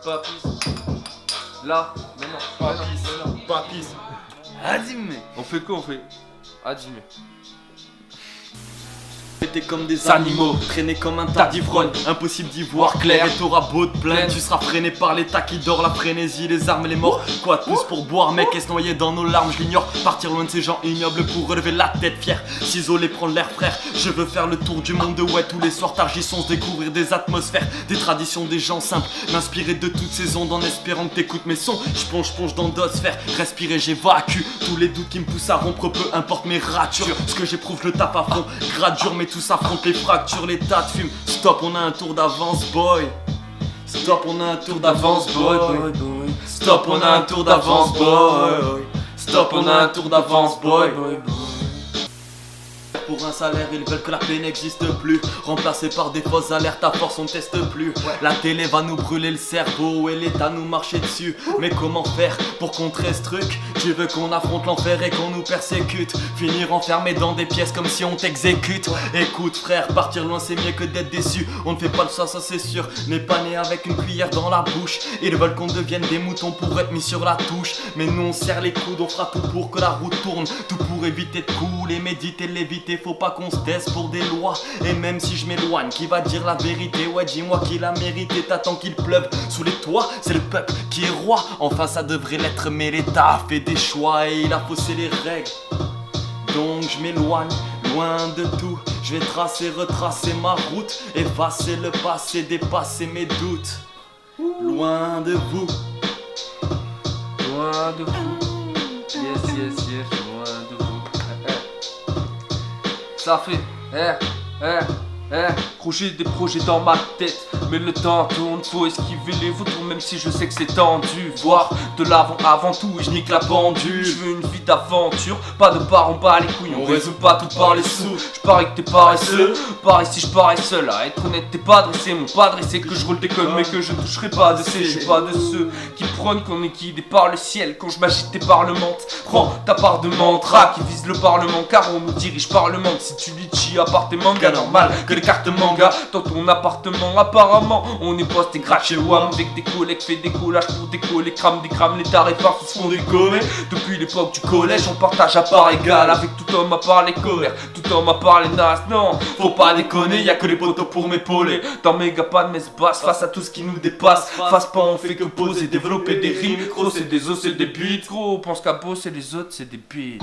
Papis. Là, mais non. Papis. Adime. On fait quoi, on fait Adime. T'es comme des animaux, traînés comme un tas d'ivrognes. Impossible d'y voir clair et t'auras beau te plaindre. Tu seras freiné par l'état qui dort, la frénésie, les armes et les morts. Quoi de plus pour boire, mec, est-ce noyé dans nos larmes, je l'ignore. Partir loin de ces gens ignobles pour relever la tête fière. S'isoler, prendre l'air frère. Je veux faire le tour du monde, ouais, tous les soirs targissons, découvrir des atmosphères, des traditions, des gens simples. M'inspirer de toutes ces ondes en espérant que t'écoutes mes sons. Je plonge dans d'autres sphères. Respirer, j'évacue tous les doutes qui me poussent à rompre, peu importe mes ratures. Ce que j'éprouve, je le tape à fond. Gradure, mais tous affrontent les fractures, les tas de fume. Stop, on a un tour d'avance, boy. Stop, on a un tour d'avance, boy. Stop, on a un tour d'avance, boy. Stop, on a un tour d'avance, boy. Pour un salaire, ils veulent que la paix n'existe plus. Remplacé par des fausses alertes, à force on teste plus. La télé va nous brûler le cerveau et l'État nous marcher dessus. Mais comment faire pour contrer ce truc? Tu veux qu'on affronte l'enfer et qu'on nous persécute, finir enfermé dans des pièces comme si on t'exécute. Écoute frère, partir loin c'est mieux que d'être déçu. On ne fait pas le ça c'est sûr. N'est pas né avec une cuillère dans la bouche. Ils veulent qu'on devienne des moutons pour être mis sur la touche. Mais nous on serre les coudes, on fera tout pour que la route tourne. Tout pour éviter de couler, méditer, l'éviter. Faut pas qu'on se taise pour des lois. Et même si je m'éloigne, qui va dire la vérité? Ouais, dis-moi qui l'a mérité. T'attends qu'il pleuve sous les toits, c'est le peuple qui est roi. Enfin ça devrait l'être, mais l'État fait des choix et il a faussé les règles. Donc je m'éloigne, loin de tout. Je vais tracer, retracer ma route, effacer le passé, dépasser mes doutes. Loin de vous. Loin de vous. Yes, loin de vous. Ça fait, projet des projets dans ma tête. Mais le temps tourne, faut esquiver les vautours. Même si je sais que c'est tendu. Voir de l'avant avant tout et je nique la pendule. Je veux une vie d'aventure, pas de part on bat les couilles. On résout pas tout par les sous. Je parie que t'es paresseux, pareil si je parais seul. À être honnête t'es pas dressé, mon pas dressé. Que je roule des connes mais que je toucherai pas de ces. Je suis pas de ceux qui prônent qu'on est guidé par le ciel. Quand je m'agite tes parlementes, prends ta part de mantra qui vise le parlement. Car on nous dirige par le monde. Si tu litchis à part tes mangas, normal que les cartes manga dans ton appartement. Apparemment on est posté grave chez WAM avec des collègues, fait des collages pour décoller, crame des crames, les tarés partout se font décoller. Depuis l'époque du collège on partage à part égale avec tout homme à part les colères, tout homme à part les nazes. Non, faut pas déconner, y'a que les poteaux pour m'épauler. Dans mes gars pas de messe basse face à tout ce qui nous dépasse. Face pas on fait que poser, développer des rimes. Gros c'est des os, c'est des beats. Gros on pense qu'à bosser les autres c'est des beats.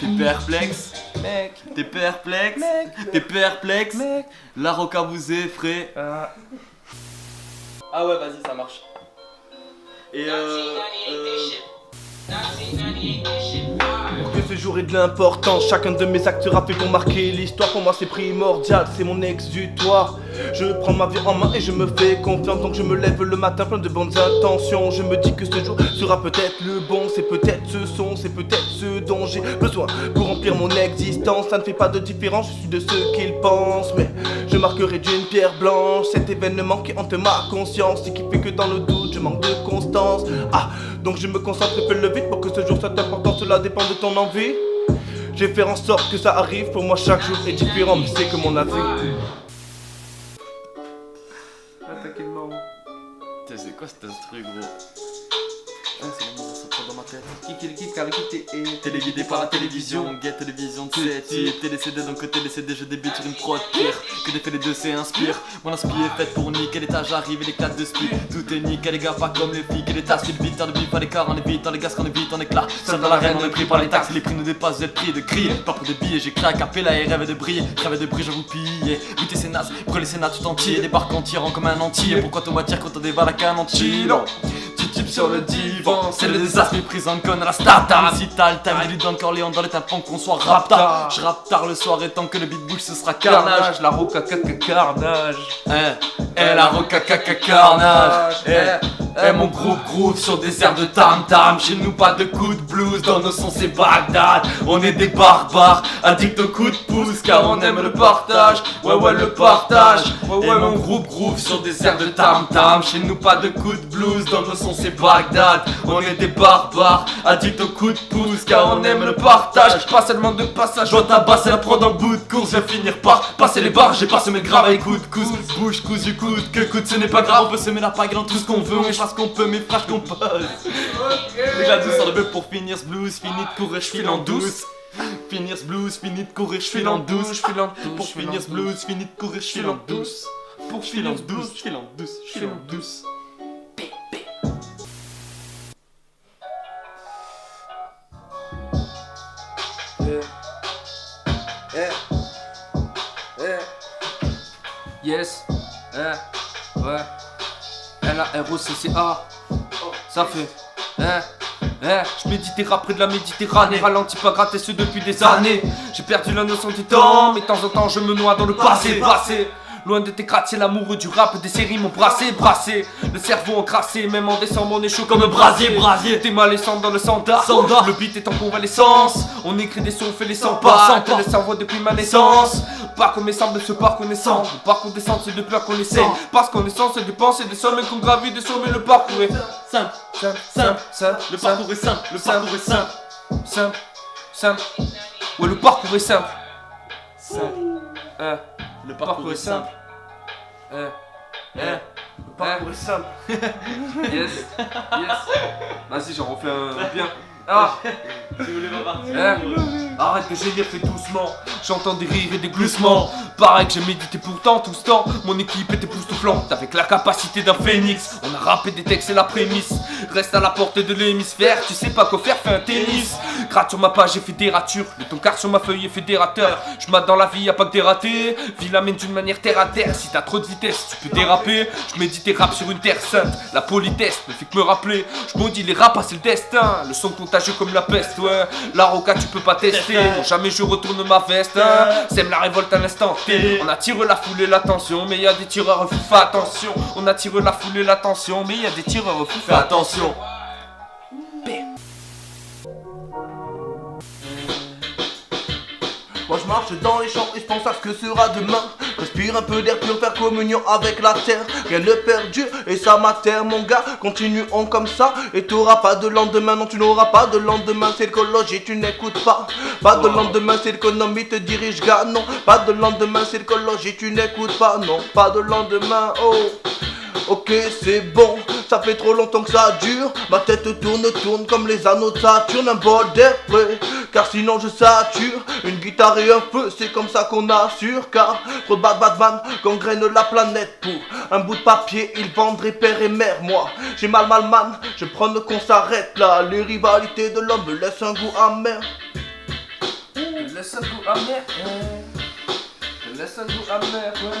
T'es perplexe, Mec, t'es perplexe, mec, t'es perplexe. mec. La roca vous effraie. Ah ouais, vas-y, ça marche. Et Pour que ce jour ait de l'importance, chacun de mes actes rappés ont marqué l'histoire. Pour moi c'est primordial, c'est mon exutoire. Je prends ma vie en main et je me fais confiance. Donc je me lève le matin plein de bonnes intentions. Je me dis que ce jour sera peut-être le bon. C'est peut-être ce son, c'est peut-être ce dont j'ai besoin pour remplir mon existence. Ça ne fait pas de différence, je suis de ceux qu'ils pensent. Mais je marquerai d'une pierre blanche cet événement qui hante ma conscience et qui fait que dans le doute je manque de constance. Ah, donc je me concentre et fais le vite pour que ce jour soit important. Cela dépend de ton envie. Je vais faire en sorte que ça arrive. Pour moi chaque jour est différent, mais c'est que mon avis. Attaquez le marron. Putain, c'est quoi cet instru, gros? Ah, c'est la mise à dans ma tête. Qui car qui t'es Téléguidé par la télévision, guet télévision de 7 types. TLCD donc côté LCD, je débute sur une prod pire que des faits les deux c'est inspire. Mon inspi est faite pour niquer l'état, j'arrive et l'éclate de speed. Tout est nickel les gars, pas comme les filles. Et les tasses, vite dans le bif, pas l'écart, on est vite dans les gaz, on est vite en éclat. Seul dans l'arène, on est pris par les taxes, les prix nous dépassent, vous êtes pris de crier. Pas pour des billets, j'ai créé à capella et rêve de briller. Rêve de briller, je vous pille. Buter c'est naze, brûler c'est naze tout entier. Débarque en tirant comme un entier. Pourquoi ton matière quand on dévale à qu'un entier? Non. Type sur le divan, c'est le désastre, méprisant conne à la start-up. Si t'as le time, lui donne Corléon dans les tympans qu'on soit rapta. Je rappe tard le soir et tant que le beat bouge ce sera carnage. La roca caca carnage. La roca caca carnage. Mon groupe groove sur des airs de tam-tam. Chez nous pas de coup de blues, dans nos sons c'est Bagdad. On est des barbares, addicts au coup de pouce car on aime le partage. Ouais le partage. Ouais mon groupe groove sur des airs de tam-tam. Chez nous pas de coup de blues, dans nos sons c'est Bagdad. On est des barbares, addicts au coup de pouce car on aime le partage. Pas seulement de passage, je dois tabasser la prod en bout de course. Je vais finir par passer les barres, j'ai passé mes graves avec coup de couce. Bouche cousu coude, que coûte ce n'est pas grave. On peut semer la pagaille dans tout ce qu'on veut. fasse qu'on peut, mes frères qu'on pose. Mais la douce sur le bœuf pour finir ce blues, fini de courir, je file en douce. Finir ce blues, fini de courir, je file en douce. Pour finir ce blues, fini de courir, je file en douce. Pour finir ce blues, je file en douce, je file en douce. Yes, ouais, L-A-R-O-C-C-A, ça fait, je méditais près de la Méditerranée, ralentis pas gratter ce depuis des années. J'ai perdu la notion du temps, mais de temps en temps je me noie dans le passé. Loin de tes gratte-ciel, l'amoureux du rap, des séries m'ont brassé. Le cerveau encrassé, même en décembre on est chaud comme un brasier. T'es malaisant dans le standard, le beat est en convalescence. On écrit des sons, on fait les 100 pas, te laisse en voix depuis ma naissance. Pas connaissant de ce par connaissant, le parcours descend c'est de peur qu'on essaie. Parce qu'on est censé dépenser des sommets qu'on gravit des sommets, le parcours est simple. Le parcours est simple, le parcours est simple. Ouais, le parcours est simple. Le parcours est simple. Le parcours est simple. Yes. Vas-y, j'en refais un bien. Si vous voulez repartir. Arrête de gémir, fais doucement. J'entends des rires et des gloussements. Pareil que j'ai médité pourtant tout ce temps. Mon équipe était époustouflante avec la capacité d'un phénix. On a rappé des textes, c'est la prémisse. Reste à la portée de l'hémisphère. Tu sais pas quoi faire, fais un tennis. Gratte sur ma page, j'ai fait des ratures. Le ton quart sur ma feuille est fédérateur. Je mate dans la vie, y'a pas que des ratés. Vie l'amène d'une manière terre à terre. Si t'as trop de vitesse, tu peux déraper. Je médite et rap sur une terre sainte. La politesse ne fait que me rappeler. Je maudis les rapas, c'est le destin. Le son contagieux comme la peste, ouais. La roca, tu peux pas tester. Non, jamais je retourne ma veste, Sème la révolte à l'instant T. On attire la foule et l'attention, mais y a des tireurs fous, fais attention. On attire la foule et l'attention, mais y a des tireurs fous, fais attention. Moi je marche dans les champs et je pense à ce que sera demain. Respire un peu d'air pur, faire communion avec la terre. Rien de perdu et ça m'atterre mon gars. Continuons comme ça et t'auras pas de lendemain. Non tu n'auras pas de lendemain, c'est l'écologie, tu n'écoutes pas. Pas de lendemain, c'est l'économie te dirige gars. Non, pas de lendemain, c'est l'écologie, tu n'écoutes pas. Non, pas de lendemain, oh. Ok c'est bon, ça fait trop longtemps que ça dure. Ma tête tourne comme les anneaux de Saturne. Un bol d'air frais, car sinon je sature. Une guitare et un feu, c'est comme ça qu'on assure. Car trop de Batman gangrène la planète. Pour un bout de papier, ils vendraient père et mère. Moi, j'ai mal man, je prends qu'on s'arrête là. Les rivalités de l'homme me laissent un goût amer. Laisse un goût amer, laisse un goût amer, ouais.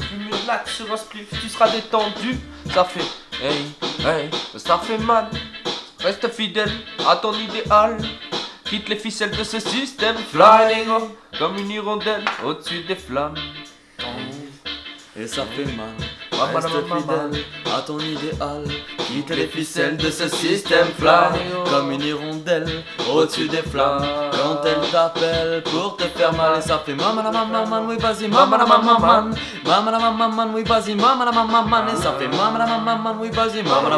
Fume une latte sur un spliff, tu seras détendu. Ça fait, hey, ça fait mal. Reste fidèle à ton idéal. Quitte les ficelles de ce système. Flying comme une hirondelle au-dessus des flammes. Et ça fait mal. Reste fidèle à ton idéal. Quitte les ficelles de ce système. Fly comme une hirondelle au-dessus des flammes. Quand elle t'appelle pour te faire mal. Et ça fait maman, oui vas-y, maman, oui vas-y, maman. Et ça fait maman, oui vas-y, maman,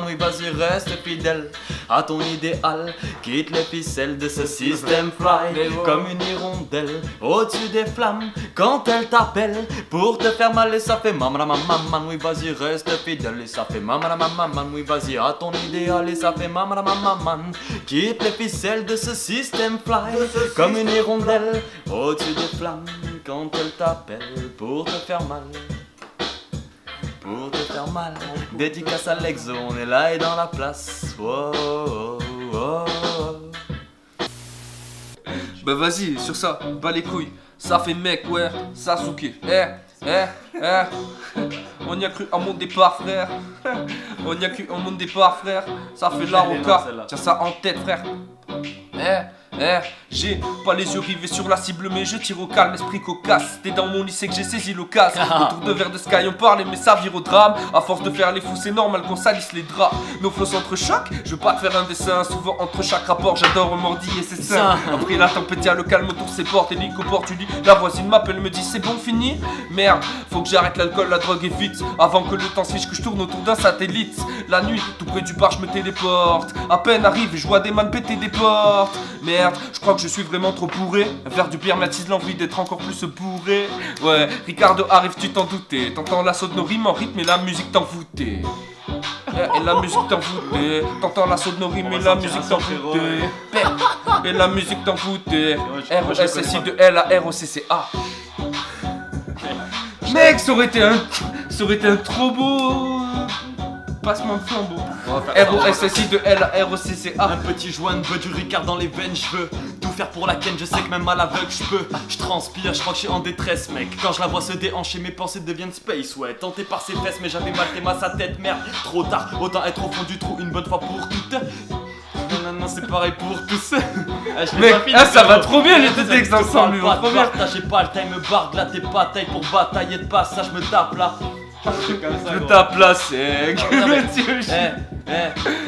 oui vas-y, reste fidèle à ton idéal. Quitte les ficelles de ce système. Fly comme une hirondelle au-dessus des flammes. Quand elle t'appelle pour te faire mal. Et ça fait maman, oui vas-y, reste fidèle. Et ça fait maman, oui vas-y, à ton idéal. Et ça fait maman, quitte les ficelles de ce système. Fly comme une hirondelle au-dessus des flammes. Quand elle t'appelle pour te faire mal. Pour te faire mal. Dédicace à l'exo, on est là et dans la place. Oh, oh, oh, oh. Bah vas-y, sur ça, bas les couilles. Ça fait mec, ouais, Sasuke. On y a cru à mon départ, frère. On y a cru à mon départ, frère. Ça fait la roca. Tiens ça en tête, frère. J'ai pas les yeux rivés sur la cible, mais je tire au calme, esprit cocasse. C'était dans mon lycée que j'ai saisi l'occasion. Autour de verre de Sky, on parlait, mais ça vire au drame. À force de faire les fous, c'est normal qu'on salisse les draps. Nos flots s'entrechoquent, je veux pas te faire un dessin. Souvent entre chaque rapport, j'adore mordiller ses seins. Après la tempête, y'a le calme autour de ses portes. Hélicoport, tu dis, la voisine m'appelle, me dit c'est bon, fini. Merde, faut que j'arrête l'alcool, la drogue et vite. Avant que le temps se fiche, que je tourne autour d'un satellite. La nuit, tout près du bar, je me téléporte. À peine arrive et je vois des man péter des portes. Merde, je crois que que je suis vraiment trop bourré. Faire du pire m'attise l'envie d'être encore plus bourré. Ouais, Ricardo arrive, tu t'en doutais. T'entends la saute de nos rimes en rythme et la musique t'envoûtait. Et la musique t'envoûtait. T'entends la saute de nos rimes et la musique t'envoûtait. Et la musique t'envoûtait. R-O-S-S-I de L à R-O-C-C-A. Mec, ça aurait été un trop beau passement de flambeau. R-O-S-S-I de L à R-O-C-C-A. Un petit joint de du Ricard dans les veines, je veux tout faire pour la ken, je sais que même à l'aveugle je peux. Je transpire, je crois que je suis en détresse mec. Quand je la vois se déhancher, mes pensées deviennent space, ouais. Tenté par ses fesses, mais j'avais mal tes sa tête, merde. Trop tard, autant être au fond du trou une bonne fois pour toutes. Non, c'est pareil pour tous. Mec, ça va trop bien les deux textes ensemble, ils vont trop bien. J'ai pas le time, me barre, là t'es pas taille pour batailler de passage, me tape là. Je tape la sec.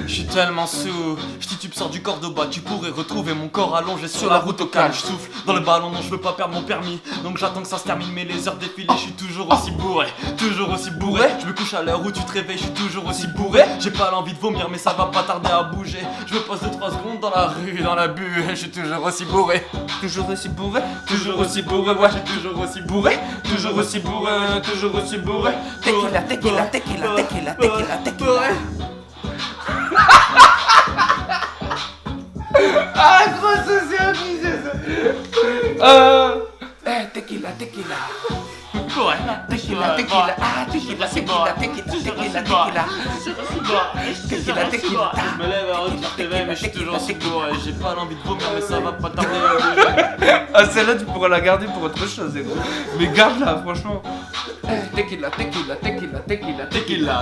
Je suis tellement sous. Je titube sors du Cordoba, tu pourrais retrouver mon corps allongé sur la route au calme. Je souffle dans le ballon, non je veux pas perdre mon permis. Donc j'attends que ça se termine, mais les heures défilent, je suis toujours aussi bourré. Toujours aussi bourré. Je me couche à l'heure où tu te réveilles, je suis toujours aussi bourré. J'ai pas l'envie de vomir, mais ça va pas tarder à bouger. Je me pose 2-3 secondes dans la rue, dans la bulle, je suis toujours aussi bourré. Toujours aussi bourré, toujours aussi bourré, ouais, Je suis toujours aussi bourré. toujours aussi bourré, toujours aussi bourré. Tequila, tequila, tequila, tequila, tequila, tequila. Ah, gros, ça c'est abusé ça. Tequila, tequila. Bourré. Tequila, tequila. Ah, tequila, tequila, tequila, tequila, tequila. Tequila, tequila. Je me lève avant que tu te réveilles, mais je suis toujours aussi bourré. J'ai pas l'envie de vomir, mais ça va pas tarder à bouger. Ah, celle-là tu pourras la garder pour autre chose, gros. Mais garde-la, franchement. Tequila, tequila, tequila, tequila, Tequila.